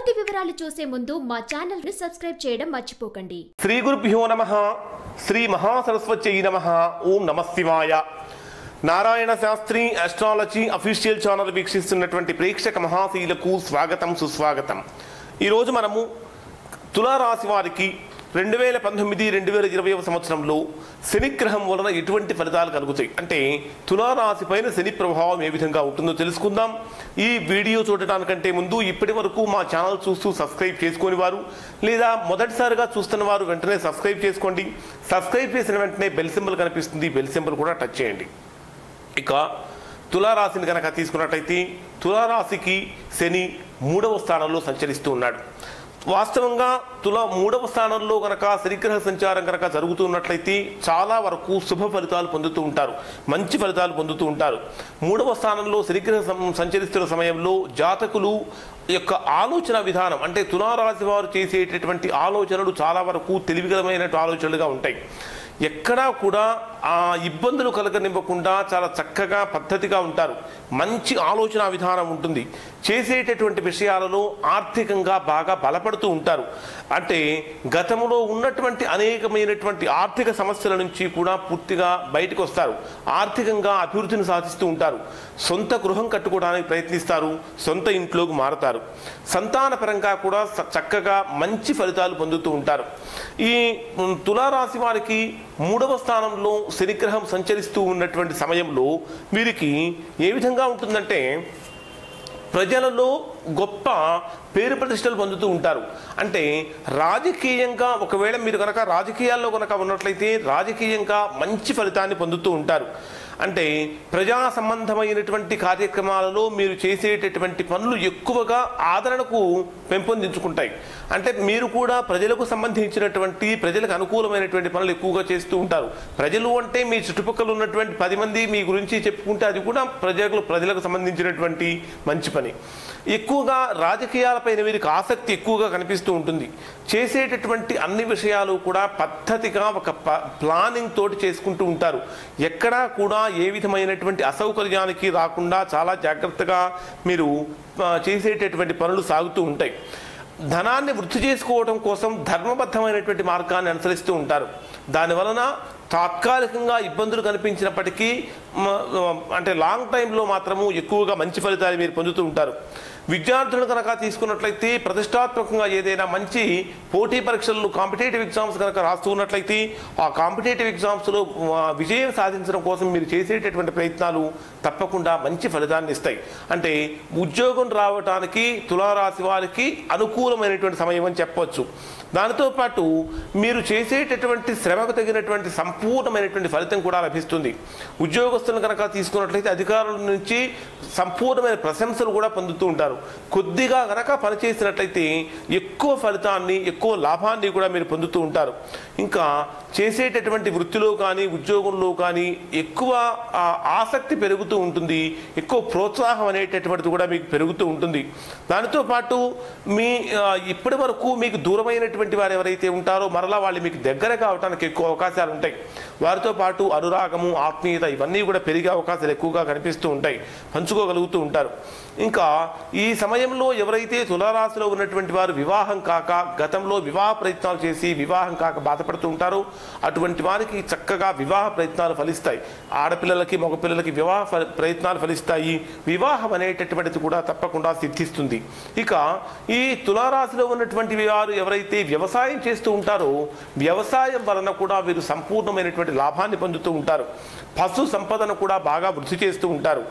పూర్తి వివరాలు చూసే ముందు మా ఛానల్ ని సబ్స్క్రైబ్ చేయడం మర్చిపోకండి. శ్రీ గురుభ్యో నమః. శ్రీ మహాసరస్వత్యై నమః. ఓం నమః శివాయ. Narayana Shastri astrology official channel వీక్షిస్తున్నటువంటి ప్రేక్షక మహాశీలకు స్వాగతం, సుస్వాగతం. ఈరోజు మనము తులారాశి వారికి 2019-2020 సంవత్సరంలో శనిగ్రహం వలన ఎటువంటి ఫలితాలు కలుగుతాయి, అంటే తులారాశి పైన శని ప్రభావం ఏ విధంగా ఉంటుందో తెలుసుకుందాం. ఈ వీడియో చూడటానికంటే ముందు ఇప్పటి వరకు మా ఛానల్ చూస్తూ సబ్స్క్రైబ్ చేసుకుని వారు లేదా మొదటిసారిగా చూస్తున్న వారు వెంటనే సబ్స్క్రైబ్ చేసుకోండి. సబ్స్క్రైబ్ చేసిన వెంటనే బెల్ సింబల్ కనిపిస్తుంది, బెల్ సింబల్ కూడా టచ్ చేయండి. ఇక తులారాశిని కనుక తీసుకున్నట్లయితే తులారాశికి శని 3వ స్థానంలో సంచరిస్తూ ఉన్నాడు. వాస్తవంగా మూడవ స్థానంలో కనుక శనిగ్రహ సంచారం కనుక జరుగుతున్నట్లయితే చాలా వరకు శుభ ఫలితాలు పొందుతూ ఉంటారు, మంచి ఫలితాలు పొందుతూ ఉంటారు. 3వ స్థానంలో శనిగ్రహం సంచరిస్తున్న సమయంలో జాతకులు యొక్క ఆలోచన విధానం, అంటే తులారాశి వారు చేసేటటువంటి ఆలోచనలు చాలా వరకు తెలివిగలమైన ఆలోచనలుగా ఉంటాయి. ఎక్కడా కూడా ఆ ఇబ్బందులు కలగనివ్వకుండా చాలా చక్కగా పద్ధతిగా ఉంటారు. మంచి ఆలోచన విధానం ఉంటుంది. చేసేటటువంటి విషయాలలో ఆర్థికంగా బాగా బలపడుతూ ఉంటారు. అంటే గతంలో ఉన్నటువంటి అనేకమైనటువంటి ఆర్థిక సమస్యల నుంచి కూడా పూర్తిగా బయటకు వస్తారు. ఆర్థికంగా అభివృద్ధిని సాధిస్తూ ఉంటారు. సొంత గృహం కట్టుకోవడానికి ప్రయత్నిస్తారు, సొంత ఇంట్లోకి మారతారు. సంతానపరంగా కూడా చక్కగా మంచి ఫలితాలు పొందుతూ ఉంటారు. ఈ తులారాశి వారికి 3వ స్థానంలో శనిగ్రహం సంచరిస్తూ ఉన్నటువంటి సమయంలో వీరికి ఏ విధంగా ఉంటుందంటే ప్రజలలో గొప్ప పేరు ప్రతిష్టలు పొందుతూ ఉంటారు. అంటే రాజకీయంగా ఒకవేళ మీరు కనుక రాజకీయాల్లో కనుక ఉన్నట్లయితే రాజకీయంగా మంచి ఫలితాన్ని పొందుతూ ఉంటారు. అంటే ప్రజా సంబంధమైనటువంటి కార్యక్రమాలలో మీరు చేసేటటువంటి పనులు ఎక్కువగా ఆదరణకు పెంపొందించుకుంటాయి. అంటే మీరు కూడా ప్రజలకు సంబంధించినటువంటి ప్రజలకు అనుకూలమైనటువంటి పనులు ఎక్కువగా చేస్తూ ఉంటారు. ప్రజలు అంటే మీ చుట్టుపక్కల ఉన్నటువంటి 10 మంది మీ గురించి చెప్పుకుంటే అది కూడా ప్రజలకు సంబంధించినటువంటి మంచి పని. ఎక్కువగా రాజకీయాలపైన వీరికి ఆసక్తి ఎక్కువగా కనిపిస్తూ ఉంటుంది. చేసేటటువంటి అన్ని విషయాలు కూడా పద్ధతిగా ఒక ప్లానింగ్ తోటి చేసుకుంటూ ఉంటారు. ఎక్కడా కూడా ఏ విధమైనటువంటి అసౌకర్యానికి రాకుండా చాలా జాగ్రత్తగా మీరు చేసేటటువంటి పనులు సాగుతూ ఉంటాయి. ధనాన్ని వృద్ధి చేసుకోవడం కోసం ధర్మబద్ధమైనటువంటి మార్గాన్ని అనుసరిస్తూ ఉంటారు. దానివలన తాత్కాలికంగా ఇబ్బందులు కనిపించినప్పటికీ అంటే లాంగ్ టైంలో మాత్రము ఎక్కువగా మంచి ఫలితాలు మీరు పొందుతూ ఉంటారు. విద్యార్థులను కనుక తీసుకున్నట్లయితే ప్రతిష్టాత్మకంగా ఏదైనా మంచి పోటీ పరీక్షలు కాంపిటేటివ్ ఎగ్జామ్స్ కనుక రాస్తూ ఉన్నట్లయితే ఆ కాంపిటేటివ్ ఎగ్జామ్స్లో విజయం సాధించడం కోసం మీరు చేసేటటువంటి ప్రయత్నాలు తప్పకుండా మంచి ఫలితాన్ని ఇస్తాయి. అంటే ఉద్యోగం రావడానికి తులారాశి వారికి అనుకూలమైనటువంటి సమయం అని చెప్పవచ్చు. దానితో పాటు మీరు చేసేటటువంటి శ్రమకు తగినటువంటి సంపూర్ణమైనటువంటి ఫలితం కూడా లభిస్తుంది. ఉద్యోగస్తులను కనుక తీసుకున్నట్లయితే అధికారుల నుంచి సంపూర్ణమైన ప్రశంసలు కూడా పొందుతూ ఉంటారు. కొద్దిగా కనుక పనిచేసినట్లయితే ఎక్కువ ఫలితాన్ని, ఎక్కువ లాభాన్ని కూడా మీరు పొందుతూ ఉంటారు. ఇంకా చేసేటటువంటి వృత్తిలో కానీ ఉద్యోగంలో కానీ ఎక్కువ ఆసక్తి పెరుగుతూ ఉంటుంది. ఎక్కువ ప్రోత్సాహం అనేటటువంటిది కూడా మీకు పెరుగుతూ ఉంటుంది. దానితో పాటు మీ ఇప్పటి వరకు మీకు దూరమైనటువంటి వారు ఎవరైతే ఉంటారో మరలా వాళ్ళు మీకు దగ్గర కావడానికి ఎక్కువ అవకాశాలు ఉంటాయి. వారితో పాటు అనురాగము, ఆత్మీయత ఇవన్నీ కూడా పెరిగే అవకాశాలు ఎక్కువగా కనిపిస్తూ ఉంటాయి, పంచుకోగలుగుతూ ఉంటారు. ఇంకా ఈ సమయంలో ఎవరైతే తులారాశిలో ఉన్నటువంటి వారు వివాహం కాక గతంలో వివాహ ప్రయత్నాలు చేసి వివాహం కాక బాధపడుతూ ఉంటారో అటువంటి వారికి చక్కగా వివాహ ప్రయత్నాలు ఫలిస్తాయి. ఆడపిల్లలకి మగపిల్లలకి వివాహ ప్రయత్నాలు ఫలిస్తాయి. వివాహం అనేటటువంటిది కూడా తప్పకుండా సిద్ధిస్తుంది. ఇక ఈ తులారాశిలో ఉన్నటువంటి వారు ఎవరైతే వ్యవసాయం చేస్తూ ఉంటారో వ్యవసాయం వలన కూడా వీరు సంపూర్ణమైనటువంటి లాభాన్ని పొందుతూ ఉంటారు. పశు సంపదను కూడా బాగా వృద్ధి చేస్తూ ఉంటారు.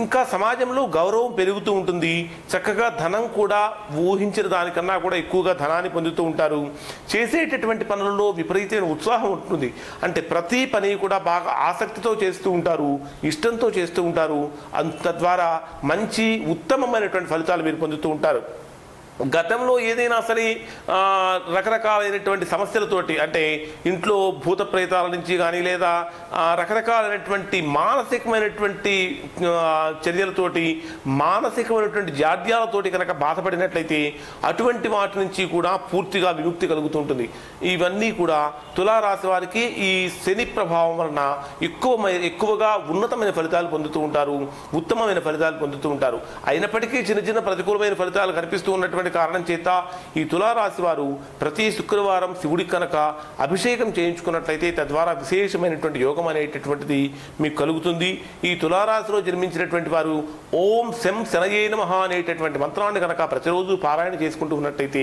ఇంకా సమాజంలో గౌరవం పెరుగుతూ ఉంటుంది. చక్కగా ధనం కూడా ఊహించిన దానికన్నా కూడా ఎక్కువగా ధనాన్ని పొందుతూ ఉంటారు. చేసేటటువంటి పనులలో విపరీతమైన ఉత్సాహం ఉంటుంది. అంటే ప్రతి పని కూడా బాగా ఆసక్తితో చేస్తూ ఉంటారు, ఇష్టంతో చేస్తూ ఉంటారు. తద్వారా మంచి ఉత్తమమైనటువంటి ఫలితాలు మీరు పొందుతూ ఉంటారు. గతంలో ఏదైనా సరే రకరకాలైనటువంటి సమస్యలతోటి, అంటే ఇంట్లో భూత ప్రేతాల నుంచి కానీ లేదా రకరకాలైనటువంటి మానసికమైనటువంటి చర్యలతోటి మానసికమైనటువంటి జాడ్యాలతోటి కనుక బాధపడినట్లయితే అటువంటి వాటి నుంచి కూడా పూర్తిగా విముక్తి కలుగుతుంటుంది. ఇవన్నీ కూడా తులారాశి వారికి ఈ శని ప్రభావం వలన ఎక్కువగా ఉన్నతమైన ఫలితాలు పొందుతూ ఉంటారు, ఉత్తమమైన ఫలితాలు పొందుతూ ఉంటారు. అయినప్పటికీ చిన్న చిన్న ప్రతికూలమైన ఫలితాలు కనిపిస్తూ ఉన్నటువంటి ఉన్నటువంటి కారణం చేత ఈ తులారాశి వారు ప్రతి శుక్రవారం శివుడికి కనుక అభిషేకం చేయించుకున్నట్లయితే తద్వారా విశేషమైనటువంటి యోగం అనేటటువంటిది మీకు కలుగుతుంది. ఈ తులారాశిలో జన్మించినటువంటి వారు ఓం శం శనయే నమః అనేటటువంటి మంత్రాన్ని కనుక ప్రతిరోజు పారాయణ చేసుకుంటూ ఉన్నట్లయితే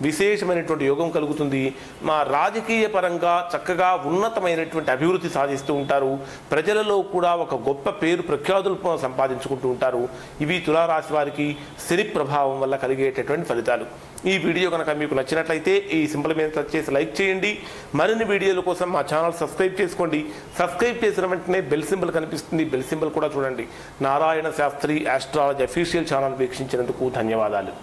విశేషమైనటువంటి యోగం కలుగుతుంది. మా రాజకీయ పరంగా చక్కగా ఉన్నతమైనటువంటి అభివృద్ధి సాధిస్తూ ఉంటారు. ప్రజలలో కూడా ఒక గొప్ప పేరు ప్రఖ్యాతులు సంపాదించుకుంటూ ఉంటారు. ఇవి తులారాశి వారికి శని ప్రభావం వల్ల కలిగేటటువంటి ఫలితాలు. ఈ వీడియో కనుక మీకు నచ్చినట్లయితే ఈ సింపుల్ మీద టచ్ చేసి లైక్ చేయండి. మరిన్ని వీడియోల కోసం మా ఛానల్ సబ్స్క్రైబ్ చేసుకోండి. సబ్స్క్రైబ్ చేసిన వెంటనే బెల్ సింబల్ కనిపిస్తుంది, బెల్ సింబల్ కూడా చూడండి. Narayana Shastri astrology official channel వీక్షించినందుకు ధన్యవాదాలు.